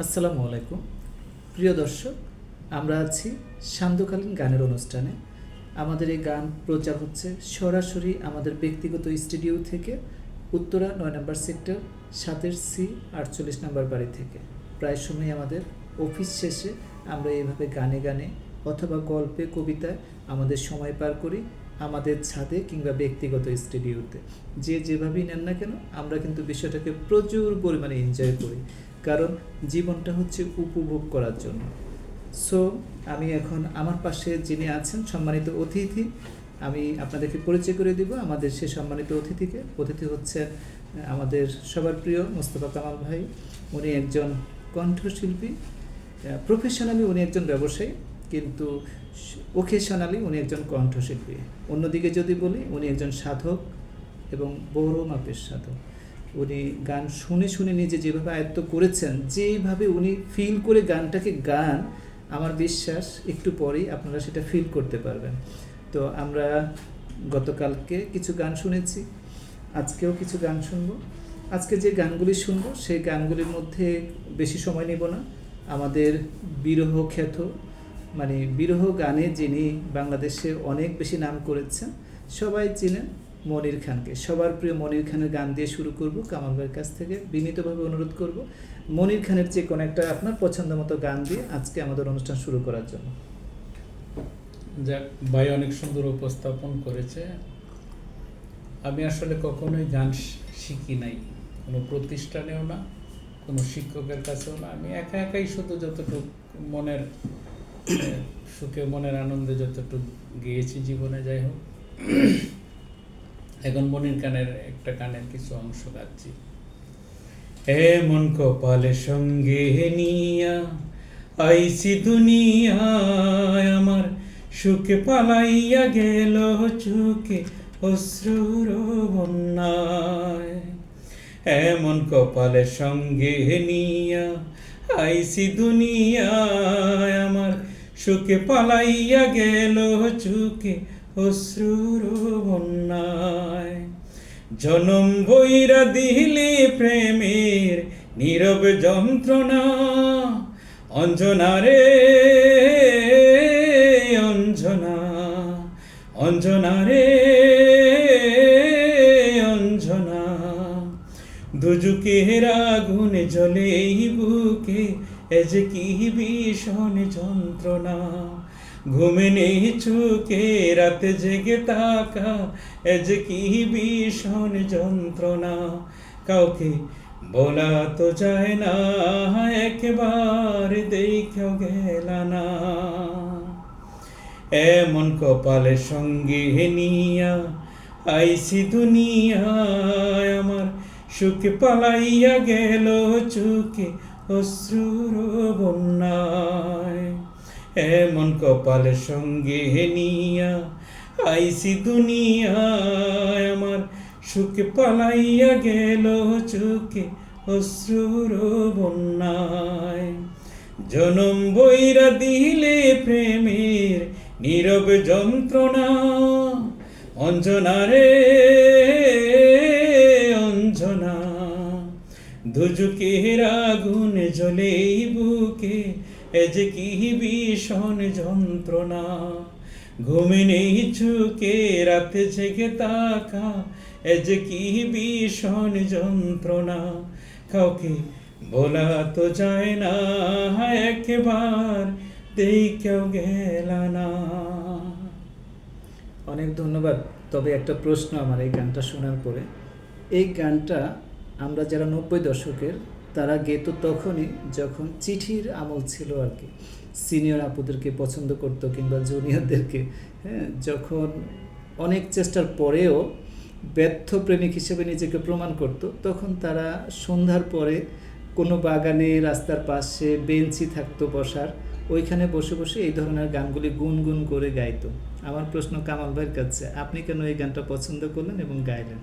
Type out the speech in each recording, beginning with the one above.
আসসালামু আলাইকুম প্রিয় দর্শক, আমরা আছি সান্ধ্যকালীন গানের অনুষ্ঠানে। আমাদের এই গান প্রচার হচ্ছে সরাসরি আমাদের ব্যক্তিগত স্টুডিও থেকে, উত্তরা ৯ নম্বর সেক্টর ৭-সি ৪৮ নম্বর বাড়ি থেকে। প্রায় সময় আমাদের অফিস শেষে আমরা এইভাবে গানে গানে অথবা গল্পে কবিতায় আমাদের সময় পার করি, আমাদের ছাদে কিংবা ব্যক্তিগত স্টুডিওতে। যে যেভাবেই নেন না কেন, আমরা কিন্তু বিষয়টাকে প্রচুর পরিমাণে এনজয় করি, কারণ জীবনটা হচ্ছে উপভোগ করার জন্য। সো আমি এখন আমার পাশে যিনি আছেন সম্মানিত অতিথি, আমি আপনাদেরকে পরিচয় করে দিব আমাদের সে সম্মানিত অতিথিকে। অতিথি হচ্ছেন আমাদের সবার প্রিয় মোস্তফা কামাল ভাই। উনি একজন কণ্ঠশিল্পী, প্রফেশনালি উনি একজন ব্যবসায়ী, কিন্তু ওকেশনালি উনি একজন কণ্ঠশিল্পী। অন্যদিকে যদি বলি, উনি একজন সাধক এবং বড় মাপের সাধক। উনি গান শুনে শুনে নিজে যেভাবে আয়ত্ত করেছেন, যেইভাবে উনি ফিল করে গানটাকে গান, আমার বিশ্বাস একটু পরেই আপনারা সেটা ফিল করতে পারবেন। তো আমরা গতকালকে কিছু গান শুনেছি, আজকেও কিছু গান শুনবো। আজকে যে গানগুলি শুনবো সেই গানগুলির মধ্যে বেশি সময় নেব না। আমাদের বিরহ খ্যাত, মানে বিরহ গানে যিনি বাংলাদেশে অনেক বেশি নাম করেছেন, সবাই চিনেন মনির খানকে। সবার প্রিয় মনির খানের গান দিয়ে শুরু করব। কামাল ভাইয়ের কাছ থেকে বিনীতভাবে অনুরোধ করব মনির খানের যে কোনো একটা আপনার পছন্দ মতো গান দিয়ে আজকে আমাদের অনুষ্ঠান শুরু করার জন্য। যাক, ভাই অনেক সুন্দর উপস্থাপন করেছে। আমি আসলে কখনোই গান শিখি নাই, কোনো প্রতিষ্ঠানেও না, কোনো শিক্ষকের কাছেও না। আমি একা একাই শুধু যতটুকু মনের সুখে, মনের আনন্দে যতটুকু গেয়েছি জীবনে। যাই হোক, এখন মনির খানের একটা গানের কিছু অংশ গাচ্ছি। এমন কপালে সঙ্গে নিয়া আইসি দুনিয়ায়, আমার সুখে পালাইয়া গেল চোখে অশ্রুর বন্যায়। এমন কপালে সঙ্গে নিয়া আইসি দুনিয়ায়, আমার সুখে পালাইয়া গেল চোখে অশ্রুর বন্যায়। জনম বইরা দিলে প্রেমের নীরব যন্ত্রণা, অঞ্জনা রে অঞ্জনা, অঞ্জনা রে অঞ্জনা। দুজুকের আগুনে জ্বলে এই বুকে, এ যে কি ভীষণ যন্ত্রণা। ঘুমে নেই চোখে, রাতে জেগে তাকা, এ যে কি ভীষণ যন্ত্রণা। কাউকে বলা তো যায় না, একবার দেখেও গেলা না। এমন কপালে সঙ্গে নিয়া আইসি দুনিয়ায়, আমার সুখে পালাইয়া গেল চোখে অশ্রুর বন্যায়। এমন কপালে সঙ্গে নিয়া আইসি দুনিয়ায়, আমার সুখে পালাইয়া গেল চোখে অশ্রুর বন্যায়। জনম বইরা দিলে প্রেমের নীরব যন্ত্রণা, অঞ্জনা রে অঞ্জনা। দুজুকের আগুন জ্বলে এই বুকে, এ যে কি ভীষণ যন্ত্রণা। ঘুমে নেই চোখে, রাতে জেগে তাকা, এ যে কি ভীষণ যন্ত্রণা। কাউকে বলা তো যায় না, একবার দেখেও গেলা না। অনেক ধন্যবাদ। তবে একটা প্রশ্ন আমার এই গানটা শোনার পরে, এই গানটা আমরা যারা 90 দশকের, তারা গেত তখনই যখন চিঠির আমল ছিল আর কি। সিনিয়র আপুদেরকে পছন্দ করতো কিংবা জুনিয়রদেরকে, হ্যাঁ, যখন অনেক চেষ্টার পরেও ব্যর্থ প্রেমিক হিসেবে নিজেকে প্রমাণ করত, তখন তারা সন্ধ্যার পরে কোনো বাগানে, রাস্তার পাশে বেঞ্চি থাকতো বসার, ওইখানে বসে বসে এই ধরনের গানগুলি গুনগুন করে গাইতো। আমার প্রশ্ন কামাল ভাইয়ের কাছে, আপনি কেন এই গানটা পছন্দ করলেন এবং গাইলেন?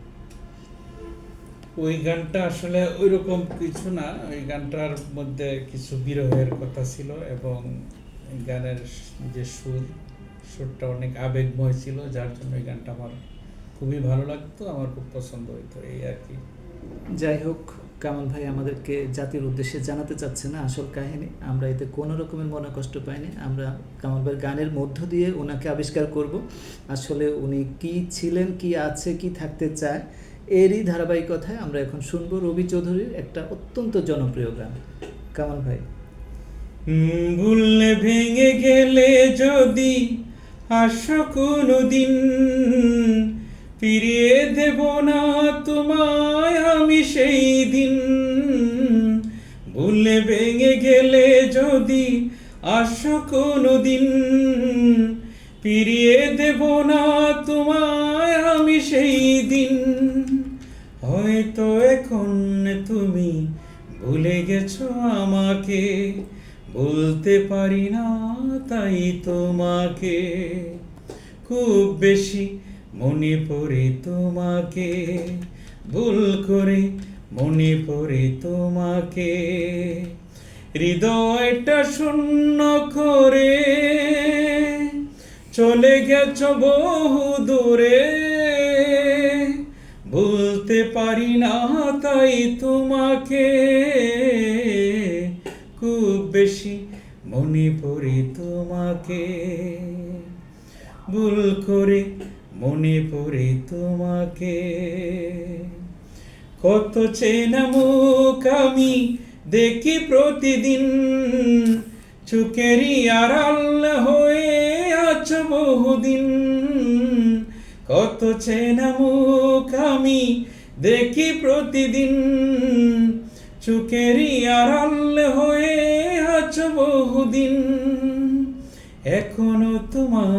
ওই গানটা আসলে ওইরকম কিছু না, ওই গানটার মধ্যে কিছু বিরহের কথা ছিল, এবং গানের যে সুরটা অনেক আবেগময় ছিল, যার জন্য এই গানটা আমার খুবই ভালো লাগতো, আমার খুব পছন্দ হইতো, এই আর কি। যাই হোক, কামাল ভাই আমাদেরকে জাতির উদ্দেশ্যে জানাতে চাচ্ছে না আসল কাহিনী। আমরা এতে কোনো রকমের মনে কষ্ট পাইনি। আমরা কামাল ভাইয়ের গানের মধ্য দিয়ে ওনাকে আবিষ্কার করব আসলে উনি কি ছিলেন, কি আছে, কি থাকতে চায়। এরই ধারাবাহিকতায় আমরা এখন শুনবো রবি চৌধুরীর একটা অত্যন্ত জনপ্রিয় গান। কামাল ভাই। ভুললে ভেঙে গেলে যদি আসো কোনো দিন, ফিরিয়ে দেব না তোমায় আমি সেই দিন। ভুললে ভেঙে গেলে যদি আসো কোনো দিন, ফিরিয়ে দেব না তোমায় আমি সেই দিন। হয়তো এখন তুমি ভুলে গেছো আমাকে, বলতে পারি না তাই তোমাকে। খুব বেশি মনে পড়ে তোমাকে, ভুল করে মনে পড়ে তোমাকে। হৃদয়টা শূন্য করে চলে গেছো বহু দূরে, বলতে পারি না তাই তোমাকে। খুব বেশি মনে পড়ে তোমাকে, ভুল করে মনে পড়ে তোমাকে। কত চেনা মুখ আমি দেখি প্রতিদিন, চোখেরই আড়াল হয়ে আছো বহুদিন। কত চেনা মুখ আমি দেখি প্রতিদিন, চোখেরই আড়াল হয়ে আছো বহুদিন। এখনো তোমার